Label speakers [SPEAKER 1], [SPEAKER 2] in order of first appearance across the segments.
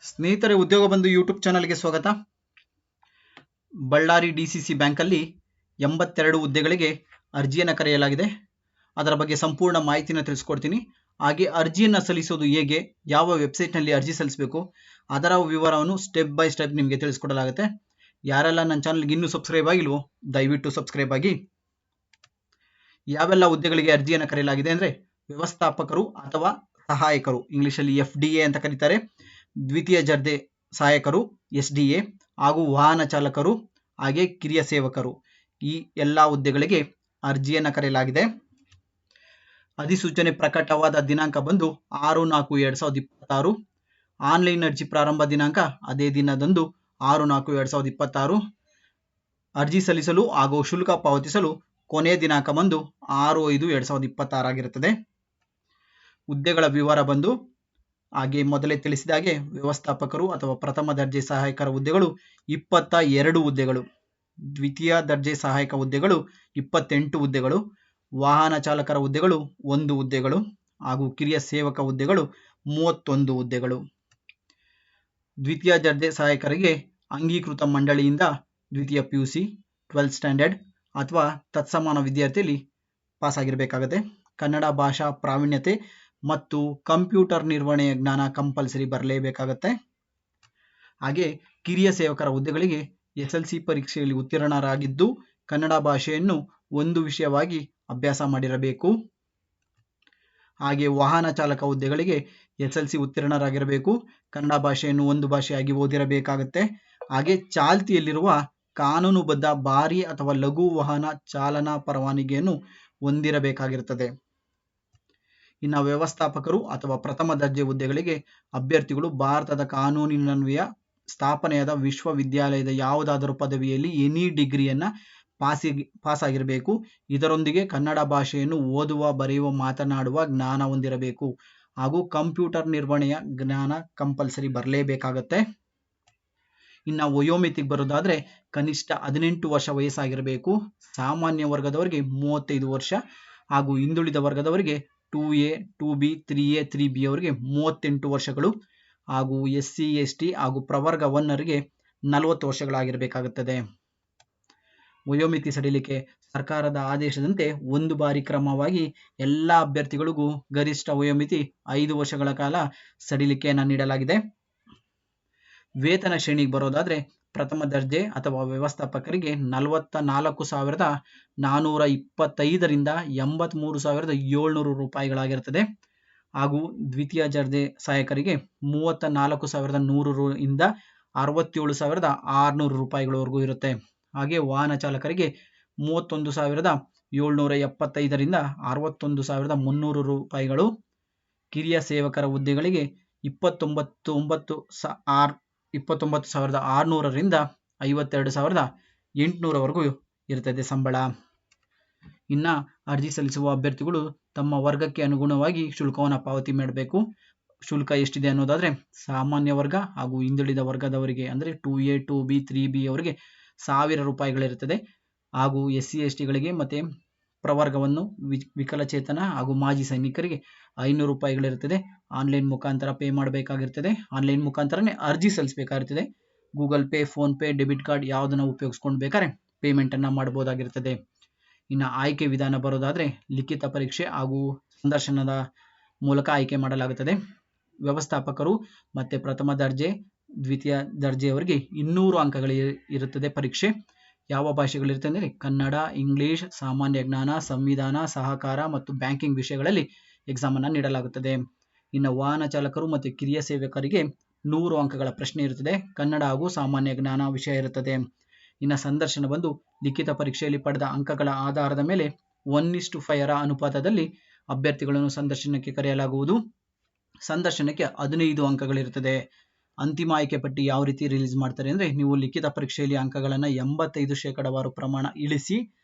[SPEAKER 1] ಸ್ನೇಹಿತರೆ, ಉದ್ಯೋಗ ಬಂಧು ಯೂಟ್ಯೂಬ್ ಚಾನಲ್ಗೆ ಸ್ವಾಗತ. ಬಳ್ಳಾರಿ ಡಿಸಿಸಿ ಬ್ಯಾಂಕಲ್ಲಿ 82 ಹುದ್ದೆಗಳಿಗೆ ಅರ್ಜಿಯನ್ನು ಕರೆಯಲಾಗಿದೆ. ಅದರ ಬಗ್ಗೆ ಸಂಪೂರ್ಣ ಮಾಹಿತಿನ ತಿಳಿಸ್ಕೊಡ್ತೀನಿ. ಹಾಗೆ ಅರ್ಜಿಯನ್ನು ಸಲ್ಲಿಸೋದು ಹೇಗೆ, ಯಾವ ವೆಬ್ಸೈಟ್ನಲ್ಲಿ ಅರ್ಜಿ ಸಲ್ಲಿಸಬೇಕು, ಅದರ ವಿವರವನ್ನು ಸ್ಟೆಪ್ ಬೈ ಸ್ಟೆಪ್ ನಿಮಗೆ ತಿಳಿಸ್ಕೊಡಲಾಗುತ್ತೆ. ಯಾರೆಲ್ಲ ನನ್ನ ಚಾನಲ್ಗೆ ಇನ್ನೂ ಸಬ್ಸ್ಕ್ರೈಬ್ ಆಗಿಲ್ವೋ ದಯವಿಟ್ಟು ಸಬ್ಸ್ಕ್ರೈಬ್ ಆಗಿ. ಯಾವೆಲ್ಲ ಹುದ್ದೆಗಳಿಗೆ ಅರ್ಜಿಯನ್ನು ಕರೆಯಲಾಗಿದೆ ಅಂದರೆ, ವ್ಯವಸ್ಥಾಪಕರು ಅಥವಾ ಸಹಾಯಕರು, ಇಂಗ್ಲೀಷಲ್ಲಿ FDA ಅಂತ ಕರೀತಾರೆ, ದ್ವಿತೀಯ ದರ್ಜೆ ಸಹಾಯಕರು SDA, ಹಾಗೂ ವಾಹನ ಚಾಲಕರು, ಹಾಗೆ ಕಿರಿಯ ಸೇವಕರು, ಈ ಎಲ್ಲ ಹುದ್ದೆಗಳಿಗೆ ಅರ್ಜಿಯನ್ನು ಕರೆಯಲಾಗಿದೆ. ಅಧಿಸೂಚನೆ ಪ್ರಕಟವಾದ ದಿನಾಂಕ ಬಂದು 6/4/2026. ಆನ್ಲೈನ್ ಅರ್ಜಿ ಪ್ರಾರಂಭ ದಿನಾಂಕ ಅದೇ ದಿನದಂದು 6/4/2026. ಅರ್ಜಿ ಸಲ್ಲಿಸಲು ಹಾಗೂ ಶುಲ್ಕ ಪಾವತಿಸಲು ಕೊನೆಯ ದಿನಾಂಕ ಬಂದು 6/5/2026 ಆಗಿರುತ್ತದೆ. ಹುದ್ದೆಗಳ ವಿವರ ಬಂದು ಹಾಗೆ ಮೊದಲೇ ತಿಳಿಸಿದ ಹಾಗೆ ವ್ಯವಸ್ಥಾಪಕರು ಅಥವಾ ಪ್ರಥಮ ದರ್ಜೆ ಸಹಾಯಕರ ಹುದ್ದೆಗಳು 22 ಹುದ್ದೆಗಳು, ದ್ವಿತೀಯ ದರ್ಜೆ ಸಹಾಯಕ ಹುದ್ದೆಗಳು 28 ಹುದ್ದೆಗಳು, ವಾಹನ ಚಾಲಕರ ಹುದ್ದೆಗಳು 1 ಹುದ್ದೆಗಳು, ಹಾಗೂ ಕಿರಿಯ ಸೇವಕ ಹುದ್ದೆಗಳು 31 ಹುದ್ದೆಗಳು. ದ್ವಿತೀಯ ದರ್ಜೆ ಸಹಾಯಕರಿಗೆ ಅಂಗೀಕೃತ ಮಂಡಳಿಯಿಂದ ದ್ವಿತೀಯ PUC, 12th ಸ್ಟ್ಯಾಂಡರ್ಡ್ ಅಥವಾ ತತ್ಸಮಾನ ವಿದ್ಯಾರ್ಥಿಯಲ್ಲಿ ಪಾಸ್ ಆಗಿರಬೇಕಾಗುತ್ತೆ. ಕನ್ನಡ ಭಾಷಾ ಪ್ರಾವೀಣ್ಯತೆ ಮತ್ತು ಕಂಪ್ಯೂಟರ್ ನಿರ್ವಹಣೆಯ ಜ್ಞಾನ ಕಂಪಲ್ಸರಿ ಬರಲೇಬೇಕಾಗತ್ತೆ. ಹಾಗೆ ಕಿರಿಯ ಸೇವಕರ ಹುದ್ದೆಗಳಿಗೆ SLC ಪರೀಕ್ಷೆಯಲ್ಲಿ ಉತ್ತೀರ್ಣರಾಗಿದ್ದು ಕನ್ನಡ ಭಾಷೆಯನ್ನು ಒಂದು ವಿಷಯವಾಗಿ ಅಭ್ಯಾಸ ಮಾಡಿರಬೇಕು. ಹಾಗೆ ವಾಹನ ಚಾಲಕ ಹುದ್ದೆಗಳಿಗೆ SLC ಉತ್ತೀರ್ಣರಾಗಿರಬೇಕು, ಕನ್ನಡ ಭಾಷೆಯನ್ನು ಒಂದು ಭಾಷೆಯಾಗಿ ಓದಿರಬೇಕಾಗತ್ತೆ. ಹಾಗೆ ಚಾಲ್ತಿಯಲ್ಲಿರುವ ಕಾನೂನುಬದ್ಧ ಭಾರಿ ಅಥವಾ ಲಘು ವಾಹನ ಚಾಲನಾ ಪರವಾನಗಿಯನ್ನು ಹೊಂದಿರಬೇಕಾಗಿರುತ್ತದೆ. ಇನ್ನು ವ್ಯವಸ್ಥಾಪಕರು ಅಥವಾ ಪ್ರಥಮ ದರ್ಜೆ ಹುದ್ದೆಗಳಿಗೆ ಅಭ್ಯರ್ಥಿಗಳು ಭಾರತದ ಕಾನೂನಿನನ್ವಯ ಸ್ಥಾಪನೆಯಾದ ವಿಶ್ವವಿದ್ಯಾಲಯದ ಯಾವುದಾದರೂ ಪದವಿಯಲ್ಲಿ ಎನಿ ಡಿಗ್ರಿಯನ್ನು ಪಾಸ್ ಆಗಿರಬೇಕು. ಇದರೊಂದಿಗೆ ಕನ್ನಡ ಭಾಷೆಯನ್ನು ಓದುವ, ಬರೆಯುವ, ಮಾತನಾಡುವ ಜ್ಞಾನ ಹೊಂದಿರಬೇಕು. ಹಾಗೂ ಕಂಪ್ಯೂಟರ್ ನಿರ್ವಹಣೆಯ ಜ್ಞಾನ ಕಂಪಲ್ಸರಿ ಬರಲೇಬೇಕಾಗತ್ತೆ. ಇನ್ನು ವಯೋಮಿತಿಗೆ ಬರೋದಾದರೆ ಕನಿಷ್ಠ 18 ವರ್ಷ ವಯಸ್ಸಾಗಿರಬೇಕು. ಸಾಮಾನ್ಯ ವರ್ಗದವರಿಗೆ 35 ವರ್ಷ, ಹಾಗೂ ಹಿಂದುಳಿದ ವರ್ಗದವರಿಗೆ 2A, 2B, 3A, 3B ಅವರಿಗೆ 38 ವರ್ಷಗಳು, ಹಾಗೂ SC, ST ಹಾಗೂ ಪ್ರವರ್ಗ 1ರಿಗೆ 40 ವರ್ಷಗಳಾಗಿರಬೇಕಾಗುತ್ತದೆ. ವಯೋಮಿತಿ ಸಡಿಲಿಕೆ ಸರ್ಕಾರದ ಆದೇಶದಂತೆ ಒಂದು ಬಾರಿ ಕ್ರಮವಾಗಿ ಎಲ್ಲ ಅಭ್ಯರ್ಥಿಗಳಿಗೂ ಗರಿಷ್ಠ ವಯೋಮಿತಿ 5 ವರ್ಷಗಳ ಕಾಲ ಸಡಿಲಿಕೆಯನ್ನು ನೀಡಲಾಗಿದೆ. ವೇತನ ಶ್ರೇಣಿಗೆ ಬರೋದಾದರೆ ಪ್ರಥಮ ದರ್ಜೆ ಅಥವಾ ವ್ಯವಸ್ಥಾಪಕರಿಗೆ 44,425ರಿಂದ 83,700 ರೂಪಾಯಿಗಳಾಗಿರುತ್ತದೆ. ಹಾಗೂ ದ್ವಿತೀಯ ದರ್ಜೆ ಸಹಾಯಕರಿಗೆ 34,100 ಇಂದ 67,600 ರೂಪಾಯಿಗಳವರೆಗೂ ಇರುತ್ತೆ. ಹಾಗೆ ವಾಹನ ಚಾಲಕರಿಗೆ 31,775ರಿಂದ 61,300 ರೂಪಾಯಿಗಳು. ಕಿರಿಯ ಸೇವಕರ ಹುದ್ದೆಗಳಿಗೆ 29,600ರಿಂದ 52,800ವರೆಗೂ ಇರ್ತದೆ ಸಂಬಳ. ಇನ್ನು ಅರ್ಜಿ ಸಲ್ಲಿಸುವ ಅಭ್ಯರ್ಥಿಗಳು ತಮ್ಮ ವರ್ಗಕ್ಕೆ ಅನುಗುಣವಾಗಿ ಶುಲ್ಕವನ್ನು ಪಾವತಿ ಮಾಡಬೇಕು. ಶುಲ್ಕ ಎಷ್ಟಿದೆ ಅನ್ನೋದಾದರೆ ಸಾಮಾನ್ಯ ವರ್ಗ ಹಾಗೂ ಹಿಂದುಳಿದ ವರ್ಗದವರಿಗೆ ಅಂದರೆ 2A, 2B, 3B ಅವರಿಗೆ 1,000 ರೂಪಾಯಿಗಳಿರುತ್ತದೆ. ಹಾಗೂ SC, STಗಳಿಗೆ ಮತ್ತು ಪ್ರವರ್ಗವನ್ನು ವಿಕಲಚೇತನ ಹಾಗೂ ಮಾಜಿ ಸೈನಿಕರಿಗೆ 500 ರೂಪಾಯಿಗಳಿರುತ್ತದೆ. ಆನ್ಲೈನ್ ಮುಖಾಂತರ ಪೇ ಮಾಡಬೇಕಾಗಿರ್ತದೆ. ಆನ್ಲೈನ್ ಮುಖಾಂತರನೇ ಅರ್ಜಿ ಸಲ್ಲಿಸಬೇಕಾಗಿರ್ತದೆ. Google pay, PhonePe, debit card ಯಾವುದನ್ನು ಉಪಯೋಗಿಸ್ಕೊಂಡು ಬೇಕಾದ್ರೆ ಪೇಮೆಂಟನ್ನು ಮಾಡ್ಬೋದಾಗಿರ್ತದೆ. ಇನ್ನು ಆಯ್ಕೆ ವಿಧಾನ ಬರೋದಾದರೆ ಲಿಖಿತ ಪರೀಕ್ಷೆ ಹಾಗೂ ಸಂದರ್ಶನದ ಮೂಲಕ ಆಯ್ಕೆ ಮಾಡಲಾಗುತ್ತದೆ. ವ್ಯವಸ್ಥಾಪಕರು ಮತ್ತು ಪ್ರಥಮ ದರ್ಜೆ, ದ್ವಿತೀಯ ದರ್ಜೆಯವರಿಗೆ 200 ಅಂಕಗಳು ಇರುತ್ತದೆ ಪರೀಕ್ಷೆ. ಯಾವ ಭಾಷೆಗಳಿರ್ತದೆ ಅಂದರೆ ಕನ್ನಡ, ಇಂಗ್ಲಿಷ್, ಸಾಮಾನ್ಯ ಜ್ಞಾನ, ಸಂವಿಧಾನ, ಸಹಕಾರ ಮತ್ತು ಬ್ಯಾಂಕಿಂಗ್ ವಿಷಯಗಳಲ್ಲಿ ಎಕ್ಸಾಮನ್ನು ನೀಡಲಾಗುತ್ತದೆ. ಇನ್ನು ವಾಹನ ಚಾಲಕರು ಮತ್ತು ಕಿರಿಯ ಸೇವಕರಿಗೆ 100 ಅಂಕಗಳ ಪ್ರಶ್ನೆ ಇರುತ್ತದೆ. ಕನ್ನಡ ಹಾಗೂ ಸಾಮಾನ್ಯ ಜ್ಞಾನ ವಿಷಯ ಇರುತ್ತದೆ. ಇನ್ನು ಸಂದರ್ಶನ ಬಂದು ಲಿಖಿತ ಪರೀಕ್ಷೆಯಲ್ಲಿ ಪಡೆದ ಅಂಕಗಳ ಆಧಾರದ ಮೇಲೆ 1:5 ಅನುಪಾತದಲ್ಲಿ ಅಭ್ಯರ್ಥಿಗಳನ್ನು ಸಂದರ್ಶನಕ್ಕೆ ಕರೆಯಲಾಗುವುದು. ಸಂದರ್ಶನಕ್ಕೆ 15 ಅಂಕಗಳಿರುತ್ತದೆ. ಅಂತಿಮ ಆಯ್ಕೆ ಪಟ್ಟಿ ಯಾವ ರೀತಿ ರಿಲೀಸ್ ಮಾಡ್ತಾರೆ ಅಂದರೆ, ನೀವು ಲಿಖಿತ ಪರೀಕ್ಷೆಯಲ್ಲಿ ಅಂಕಗಳನ್ನು 85% ಪ್ರಮಾಣ ಇಳಿಸಿ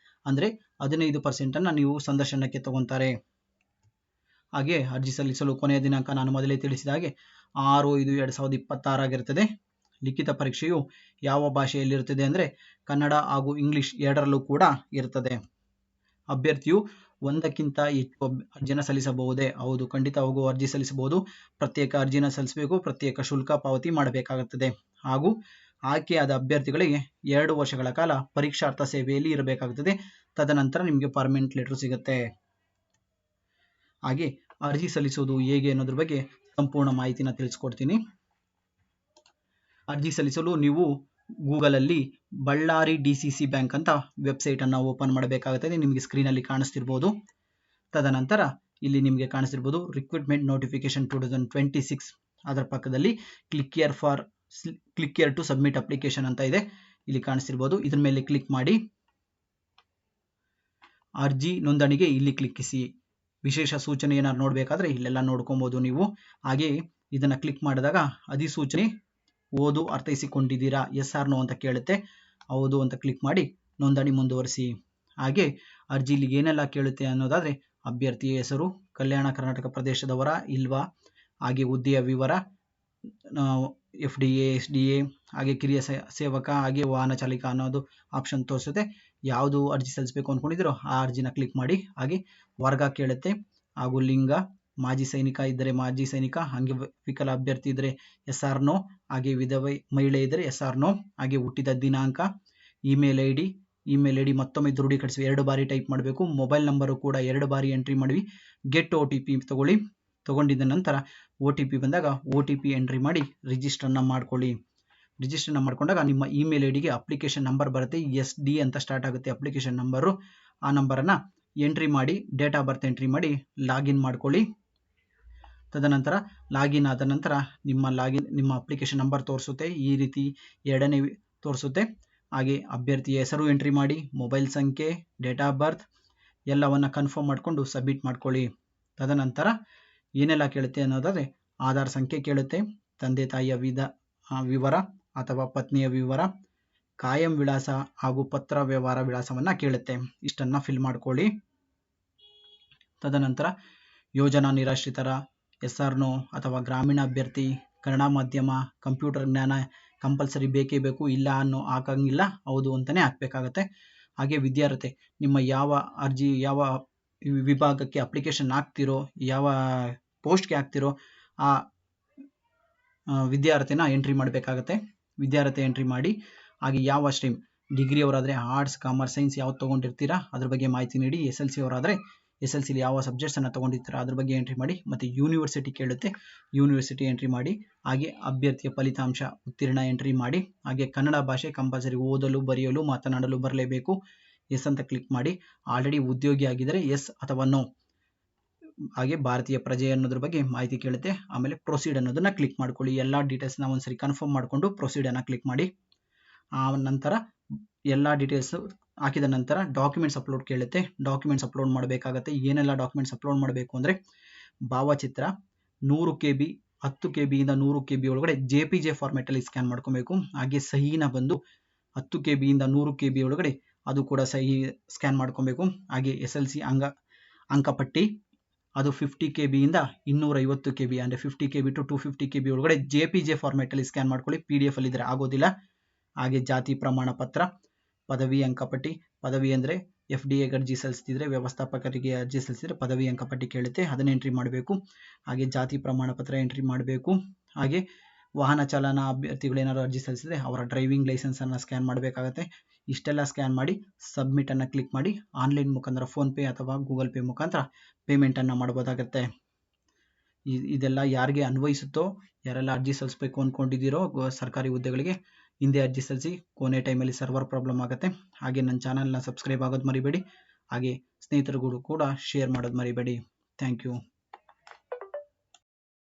[SPEAKER 1] ಅಂದರೆ 15% ನೀವು ಸಂದರ್ಶನಕ್ಕೆ ತಗೊತಾರೆ. ಹಾಗೆ ಅರ್ಜಿ ಸಲ್ಲಿಸಲು ಕೊನೆಯ ದಿನಾಂಕ ನಾನು ಮೊದಲೇ ತಿಳಿಸಿದ ಹಾಗೆ 6/5/2026 ಆಗಿರುತ್ತದೆ. ಲಿಖಿತ ಪರೀಕ್ಷೆಯು ಯಾವ ಭಾಷೆಯಲ್ಲಿರುತ್ತದೆ ಅಂದರೆ ಕನ್ನಡ ಹಾಗೂ ಇಂಗ್ಲಿಷ್ ಎರಡರಲ್ಲೂ ಕೂಡ ಇರುತ್ತದೆ. ಅಭ್ಯರ್ಥಿಯು ಒಂದಕ್ಕಿಂತ ಹೆಚ್ಚು ಅರ್ಜಿನ ಸಲ್ಲಿಸಬಹುದೇ? ಹೌದು, ಖಂಡಿತವಾಗೂ ಅರ್ಜಿ ಸಲ್ಲಿಸಬಹುದು. ಪ್ರತ್ಯೇಕ ಅರ್ಜಿನ ಸಲ್ಲಿಸಬೇಕು, ಪ್ರತ್ಯೇಕ ಶುಲ್ಕ ಪಾವತಿ ಮಾಡಬೇಕಾಗುತ್ತದೆ. ಹಾಗೂ ಆಯ್ಕೆಯಾದ ಅಭ್ಯರ್ಥಿಗಳಿಗೆ 2 ವರ್ಷಗಳ ಕಾಲ ಪರೀಕ್ಷಾರ್ಥ ಸೇವೆಯಲ್ಲಿ ಇರಬೇಕಾಗುತ್ತದೆ. ತದನಂತರ ನಿಮಗೆ ಪರ್ಮನೆಂಟ್ ಲೆಟರ್ ಸಿಗುತ್ತೆ. ಹಾಗೆ ಅರ್ಜಿ ಸಲ್ಲಿಸುವುದು ಹೇಗೆ ಅನ್ನೋದ್ರ ಬಗ್ಗೆ ಸಂಪೂರ್ಣ ಮಾಹಿತಿನ ತಿಳಿಸ್ಕೊಡ್ತೀನಿ. ಅರ್ಜಿ ಸಲ್ಲಿಸಲು ನೀವು ಗೂಗಲಲ್ಲಿ ಬಳ್ಳಾರಿ DCC ಬ್ಯಾಂಕ್ ಅಂತ ವೆಬ್ಸೈಟನ್ನು ಓಪನ್ ಮಾಡಬೇಕಾಗುತ್ತದೆ. ನಿಮಗೆ ಸ್ಕ್ರೀನಲ್ಲಿ ಕಾಣಿಸ್ತಿರ್ಬೋದು. ತದನಂತರ ಇಲ್ಲಿ ನಿಮಗೆ ಕಾಣಿಸ್ತಿರ್ಬೋದು ರಿಕ್ರೂಟ್ಮೆಂಟ್ ನೋಟಿಫಿಕೇಶನ್ 2026. ಅದರ ಪಕ್ಕದಲ್ಲಿ click here to submit application ಅಂತ ಇದೆ. ಇಲ್ಲಿ ಕಾಣಿಸ್ತಿರ್ಬೋದು. ಇದ್ರ ಮೇಲೆ ಕ್ಲಿಕ್ ಮಾಡಿ ಅರ್ಜಿ ನೋಂದಣಿಗೆ ಇಲ್ಲಿ ಕ್ಲಿಕ್ಕಿಸಿ. ವಿಶೇಷ ಸೂಚನೆ ಏನಾದ್ರು ನೋಡಬೇಕಾದ್ರೆ ಇಲ್ಲೆಲ್ಲ ನೋಡ್ಕೊಬೋದು ನೀವು. ಹಾಗೆ ಇದನ್ನ ಕ್ಲಿಕ್ ಮಾಡಿದಾಗ ಅಧಿಸೂಚನೆ ಓದು ಅರ್ಥೈಸಿಕೊಂಡಿದ್ದೀರಾ, ಎಸ್ ಆರ್ ನೋ ಅಂತ ಕೇಳುತ್ತೆ. ಹೌದು ಅಂತ ಕ್ಲಿಕ್ ಮಾಡಿ ನೋಂದಣಿ ಮುಂದುವರಿಸಿ. ಹಾಗೆ ಅರ್ಜಿಲಿ ಏನೆಲ್ಲ ಕೇಳುತ್ತೆ ಅನ್ನೋದಾದ್ರೆ ಅಭ್ಯರ್ಥಿಯ ಹೆಸರು, ಕಲ್ಯಾಣ ಕರ್ನಾಟಕ ಪ್ರದೇಶದವರ ಇಲ್ವಾ, ಹಾಗೆ ಹುದ್ದೆಯ ವಿವರ, FDA SDA, ಹಾಗೆ ಕಿರಿಯ ಸೇವಕ, ಹಾಗೆ ವಾಹನ ಚಾಲಕ ಅನ್ನೋದು ಆಪ್ಷನ್ ತೋರಿಸುತ್ತೆ. ಯಾವುದು ಅರ್ಜಿ ಸಲ್ಲಿಸಬೇಕು ಅಂದ್ಕೊಂಡಿದ್ದೀರೋ ಆ ಅರ್ಜಿನ ಕ್ಲಿಕ್ ಮಾಡಿ. ಹಾಗೆ ವರ್ಗ ಕೇಳುತ್ತೆ, ಹಾಗೂ ಲಿಂಗ, ಮಾಜಿ ಸೈನಿಕ ಇದ್ದರೆ ಮಾಜಿ ಸೈನಿಕ, ಹಾಗೆ ವಿಕಲ ಅಭ್ಯರ್ಥಿ ಇದ್ದರೆ ಎಸ್ ಆರ್ ನೋ, ಹಾಗೆ ವಿಧವೆ ಮಹಿಳೆ ಇದ್ದರೆ ಎಸ್ ಆರ್ ನೋ, ಹಾಗೆ ಹುಟ್ಟಿದ ದಿನಾಂಕ, ಇಮೇಲ್ ಐಡಿ ಮತ್ತೊಮ್ಮೆ ದೃಢೀಕರಿಸಿ 2 ಬಾರಿ ಟೈಪ್ ಮಾಡಬೇಕು. ಮೊಬೈಲ್ ನಂಬರು ಕೂಡ 2 ಬಾರಿ ಎಂಟ್ರಿ ಮಾಡಿ. ಗೆಟ್ OTP ತಗೊಂಡಿದ್ದ ನಂತರ OTP ಬಂದಾಗ OTP ಎಂಟ್ರಿ ಮಾಡಿ ರಿಜಿಸ್ಟರ್ನ ಮಾಡ್ಕೊಳ್ಳಿ. ರಿಜಿಸ್ಟರ್ನ ಮಾಡ್ಕೊಂಡಾಗ ನಿಮ್ಮ ಇಮೇಲ್ ಐಡಿಗೆ ಅಪ್ಲಿಕೇಶನ್ ನಂಬರ್ ಬರುತ್ತೆ. SD ಅಂತ ಸ್ಟಾರ್ಟ್ ಆಗುತ್ತೆ ಅಪ್ಲಿಕೇಶನ್ ನಂಬರು. ಆ ನಂಬರನ್ನು ಎಂಟ್ರಿ ಮಾಡಿ, ಡೇಟ್ ಆಫ್ ಬರ್ತ್ ಎಂಟ್ರಿ ಮಾಡಿ ಲಾಗಿನ್ ಮಾಡ್ಕೊಳ್ಳಿ. ತದನಂತರ ಲಾಗಿನ್ ಆದ ನಂತರ ನಿಮ್ಮ ಅಪ್ಲಿಕೇಶನ್ ನಂಬರ್ ತೋರಿಸುತ್ತೆ. ಈ ರೀತಿ ಎರಡನೇ ತೋರಿಸುತ್ತೆ. ಹಾಗೆ ಅಭ್ಯರ್ಥಿಯ ಹೆಸರು ಎಂಟ್ರಿ ಮಾಡಿ, ಮೊಬೈಲ್ ಸಂಖ್ಯೆ, ಡೇಟ್ ಆಫ್ ಬರ್ತ್ ಎಲ್ಲವನ್ನು ಕನ್ಫರ್ಮ್ ಮಾಡಿಕೊಂಡು ಸಬ್ಮಿಟ್ ಮಾಡ್ಕೊಳ್ಳಿ. ತದನಂತರ ಏನೆಲ್ಲ ಕೇಳುತ್ತೆ ಅನ್ನೋದಾದರೆ ಆಧಾರ್ ಸಂಖ್ಯೆ ಕೇಳುತ್ತೆ, ತಂದೆ ತಾಯಿಯ ವಿವರ ಅಥವಾ ಪತ್ನಿಯ ವಿವರ, ಕಾಯಂ ವಿಳಾಸ ಹಾಗೂ ಪತ್ರ ವ್ಯವಹಾರ ವಿಳಾಸವನ್ನು ಕೇಳುತ್ತೆ. ಇಷ್ಟನ್ನು ಫಿಲ್ ಮಾಡ್ಕೊಳ್ಳಿ. ತದನಂತರ ಯೋಜನಾ ನಿರಾಶ್ರಿತರ, ಎಸ್ ಆರ್ ನೋ ಅಥವಾ ಗ್ರಾಮೀಣ ಅಭ್ಯರ್ಥಿ, ಕನ್ನಡ ಮಾಧ್ಯಮ, ಕಂಪ್ಯೂಟರ್ ಜ್ಞಾನ ಕಂಪಲ್ಸರಿ ಬೇಕೇ ಬೇಕು, ಇಲ್ಲ ಅನ್ನೋ ಹಾಕಂಗಿಲ್ಲ, ಹೌದು ಅಂತಲೇ ಹಾಕಬೇಕಾಗತ್ತೆ. ಹಾಗೆ ವಿದ್ಯಾರ್ಹತೆ, ನಿಮ್ಮ ಯಾವ ವಿಭಾಗಕ್ಕೆ ಅಪ್ಲಿಕೇಶನ್ ಹಾಕ್ತಿರೋ, ಯಾವ ಪೋಸ್ಟ್ಗೆ ಹಾಕ್ತಿರೋ ಆ ವಿದ್ಯಾರ್ಹತೆನ ಎಂಟ್ರಿ ಮಾಡಬೇಕಾಗತ್ತೆ. ವಿದ್ಯಾರ್ಹತೆ ಎಂಟ್ರಿ ಮಾಡಿ. ಹಾಗೆ ಯಾವ ಸ್ಟ್ರೀಮ್, ಡಿಗ್ರಿ ಅವರಾದರೆ ಆರ್ಟ್ಸ್, ಕಾಮರ್ಸ್, ಸೈನ್ಸ್ ಯಾವ್ದು ತೊಗೊಂಡಿರ್ತೀರಾ ಅದ್ರ ಬಗ್ಗೆ ಮಾಹಿತಿ ನೀಡಿ. SLC ಅವರಾದರೆ SLCಲಿ ಯಾವ ಸಬ್ಜೆಕ್ಟ್ಸನ್ನು ತೊಗೊಂಡಿರ್ತೀರಾ ಅದ್ರ ಬಗ್ಗೆ ಎಂಟ್ರಿ ಮಾಡಿ. ಮತ್ತು ಯೂನಿವರ್ಸಿಟಿ ಕೇಳುತ್ತೆ, ಯೂನಿವರ್ಸಿಟಿ ಎಂಟ್ರಿ ಮಾಡಿ. ಹಾಗೆ ಅಭ್ಯರ್ಥಿಯ ಫಲಿತಾಂಶ ಉತ್ತೀರ್ಣ ಎಂಟ್ರಿ ಮಾಡಿ. ಹಾಗೆ ಕನ್ನಡ ಭಾಷೆ ಕಂಪಲ್ಸರಿ ಓದಲು ಬರೆಯಲು ಮಾತನಾಡಲು ಬರಲೇಬೇಕು. ಎಸ್ ಅಂತ ಕ್ಲಿಕ್ ಮಾಡಿ. ಆಲ್ರೆಡಿ ಉದ್ಯೋಗಿ ಆಗಿದ್ದರೆ ಎಸ್ ಅಥವಾ ನೋ. ಹಾಗೆ ಭಾರತೀಯ ಪ್ರಜೆ ಅನ್ನೋದ್ರ ಬಗ್ಗೆ ಮಾಹಿತಿ ಕೇಳುತ್ತೆ. ಆಮೇಲೆ ಪ್ರೊಸೀಡ್ ಅನ್ನೋದನ್ನ ಕ್ಲಿಕ್ ಮಾಡ್ಕೊಳ್ಳಿ. ಎಲ್ಲ ಡೀಟೇಲ್ಸ್ನ ಒಂದ್ಸರಿ ಕನ್ಫರ್ಮ್ ಮಾಡಿಕೊಂಡು ಪ್ರೊಸೀಡನ್ನು ಕ್ಲಿಕ್ ಮಾಡಿ. ಆ ನಂತರ ಎಲ್ಲ ಡೀಟೇಲ್ಸ್ ಹಾಕಿದ ನಂತರ ಡಾಕ್ಯುಮೆಂಟ್ಸ್ ಅಪ್ಲೋಡ್ ಕೇಳುತ್ತೆ. ಡಾಕ್ಯುಮೆಂಟ್ಸ್ ಅಪ್ಲೋಡ್ ಮಾಡಬೇಕಾಗತ್ತೆ. ಏನೆಲ್ಲ ಡಾಕ್ಯುಮೆಂಟ್ಸ್ ಅಪ್ಲೋಡ್ ಮಾಡಬೇಕು ಅಂದರೆ ಭಾವಚಿತ್ರ 100 KB, 10 KB ಇಂದ 100 KB ಒಳಗಡೆ JPG ಫಾರ್ಮೆಟಲ್ಲಿ ಸ್ಕ್ಯಾನ್ ಮಾಡ್ಕೊಬೇಕು. ಹಾಗೆ ಸಹಿನ ಬಂದು 10 KB ಇಂದ 100 KB ಒಳಗಡೆ ಅದು ಕೂಡ ಸಹಿ ಸ್ಕ್ಯಾನ್ ಮಾಡ್ಕೊಬೇಕು. ಹಾಗೆ SLC ಅಂಕಪಟ್ಟಿ ಅದು 50 KB ಇಂದ 250 KB, ಅಂದರೆ 50 KB to 250 KB ಒಳಗಡೆ JPG ಫಾರ್ಮೆಟಲ್ಲಿ ಸ್ಕ್ಯಾನ್ ಮಾಡ್ಕೊಳ್ಳಿ. PDF ಅಲ್ಲಿ ಇದ್ರೆ ಆಗೋದಿಲ್ಲ. ಹಾಗೆ ಜಾತಿ ಪ್ರಮಾಣ ಪತ್ರ, ಪದವಿ ಅಂಕಪಟ್ಟಿ, ಪದವಿ ಅಂದರೆ FDA ಅರ್ಜಿ ಸಲ್ಲಿಸ್ತಿದ್ರೆ, ವ್ಯವಸ್ಥಾಪಕರಿಗೆ ಅರ್ಜಿ ಸಲ್ಲಿಸಿದ್ರೆ ಪದವಿ ಅಂಕಪಟ್ಟಿ ಕೇಳುತ್ತೆ, ಅದನ್ನ ಎಂಟ್ರಿ ಮಾಡಬೇಕು. ಹಾಗೆ ಜಾತಿ ಪ್ರಮಾಣ ಪತ್ರ ಎಂಟ್ರಿ ಮಾಡಬೇಕು. ಹಾಗೆ ವಾಹನ ಚಾಲನಾ ಅಭ್ಯರ್ಥಿಗಳು ಏನಾದ್ರು ಅರ್ಜಿ ಸಲ್ಲಿಸಿದ್ರೆ ಅವರ ಡ್ರೈವಿಂಗ್ ಲೈಸೆನ್ಸನ್ನು ಸ್ಕ್ಯಾನ್ ಮಾಡಬೇಕಾಗತ್ತೆ. ಇಷ್ಟೆಲ್ಲ ಸ್ಕ್ಯಾನ್ ಮಾಡಿ ಸಬ್ಮಿಟನ್ನು ಕ್ಲಿಕ್ ಮಾಡಿ ಆನ್ಲೈನ್ ಮುಖಾಂತರ ಫೋನ್ಪೇ ಅಥವಾ ಗೂಗಲ್ ಪೇ ಮುಖಾಂತರ ಪೇಮೆಂಟನ್ನು ಮಾಡ್ಬೋದಾಗತ್ತೆ. ಇದೆಲ್ಲ ಯಾರಿಗೆ ಅನ್ವಯಿಸುತ್ತೋ, ಯಾರೆಲ್ಲ ಅರ್ಜಿ ಸಲ್ಲಿಸಬೇಕು ಅಂದ್ಕೊಂಡಿದ್ದೀರೋ ಸರ್ಕಾರಿ ಹುದ್ದೆಗಳಿಗೆ ಹಿಂದೆ ಅರ್ಜಿ ಸಲ್ಲಿಸಿ. ಕೊನೆ ಟೈಮಲ್ಲಿ ಸರ್ವರ್ ಪ್ರಾಬ್ಲಮ್ ಆಗುತ್ತೆ. ಹಾಗೆ ನನ್ನ ಚಾನಲ್ನ ಸಬ್ಸ್ಕ್ರೈಬ್ ಆಗೋದು ಮರಿಬೇಡಿ. ಹಾಗೆ ಸ್ನೇಹಿತರಿಗೂ ಕೂಡ ಶೇರ್ ಮಾಡೋದು ಮರಿಬೇಡಿ. Thank you.